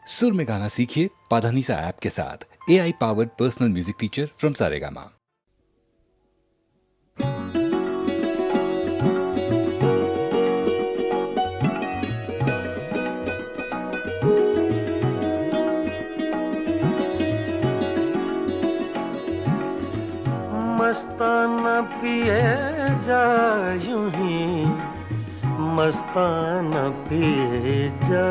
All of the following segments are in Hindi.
सुर में गाना सीखिए पाधानीसा ऐप के साथ। AI powered personal music teacher from Saregama. मस्ताना पिए जा यूं ही, मस्ताना पिए जा,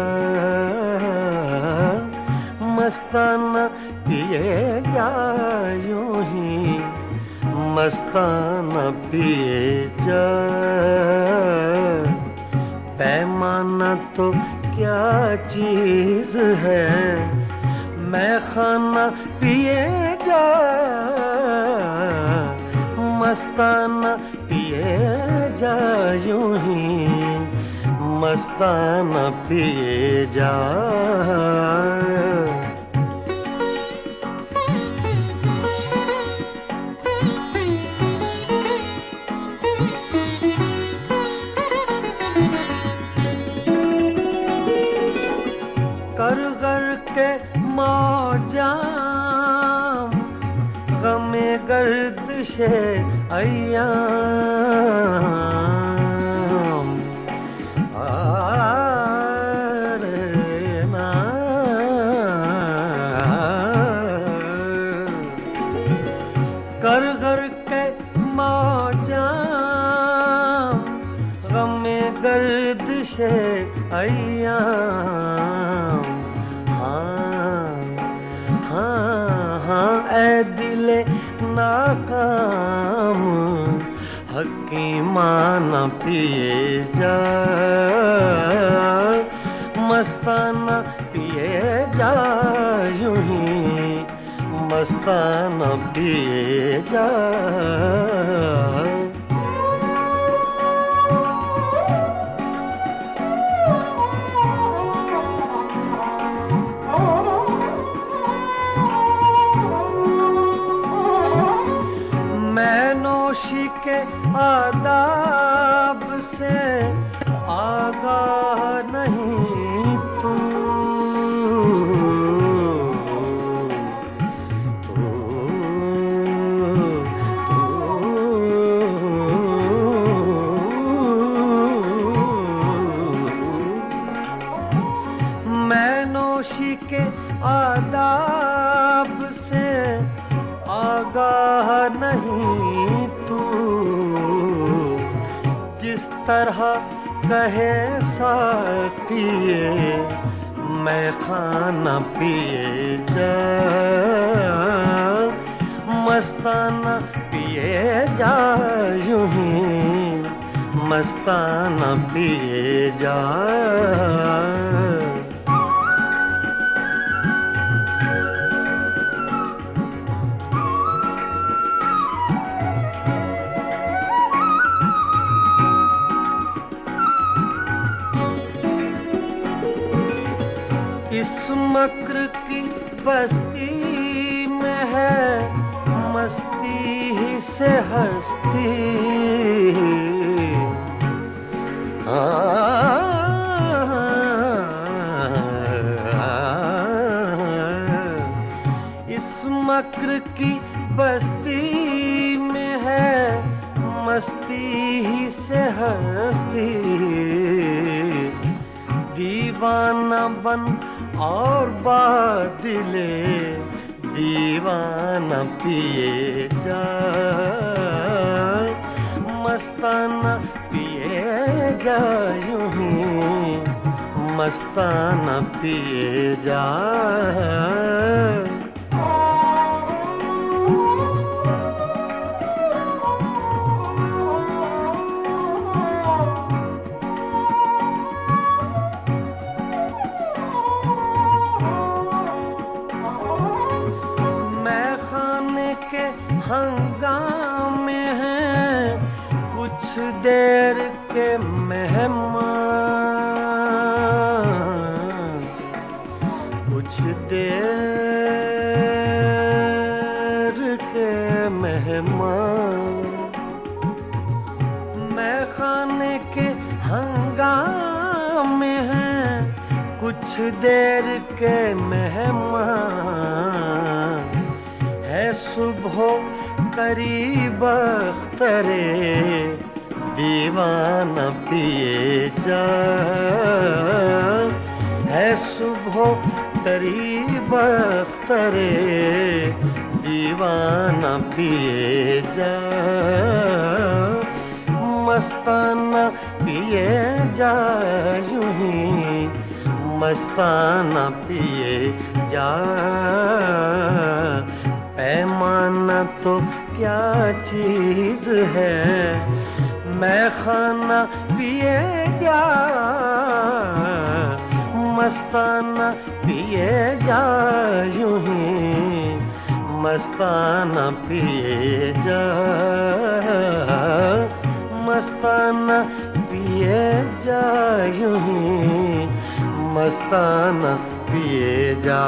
मस्ताना पिए जा यूं ही, मस्ताना पिए जा। पैमाना तो क्या चीज़ है, मैं खाना पिए जा, मस्ताना पिए जा यूं ही, मस्ताना पिए जा। कर कर के मौजा गमे गर्दिशे अय्याम, ना कर कर के मौजा गमे गर्दिशे अय्याम। ऐ दिले नाकाम हकीमाना पिए जा, मस्ताना पिए जा यूं ही, मस्ताना पिए जा। नौशी के आदाब से आगाह नहीं तू, मैं नौशी के आदाब से आगाह नहीं तू, जिस तरह कहे साकिए मैं खाना पिए जा, मस्ताना पिए जा यूं ही, मस्ताना पिए जा। इस मक्र की बस्ती में है मस्ती ही से हस्ती, इस मक्र की बस्ती में है मस्ती ही से हस्ती। दीवाना बन और बादिले दीवाना पिए जा, मस्ताना पिए जा यूं ही, मस्ताना पिए जा। के हंगामे हैं कुछ देर के मेहमान, कुछ देर के मेहमान। मैं खाने के हंगामे हैं कुछ देर के मेहमान है सुबह करीब अख्तरे दीवाना पिए जा है सुबह करीब अख्तरे दीवाना पिए जा मस्ताना पिए जा यूं ही मस्ताना पिए जा पैमाना तो क्या चीज है मैं खाना पिए जा मस्ताना पिए जा यूं ही मस्ताना पिए जा मस्ताना पिए जा यूं ही मस्ताना पिए जा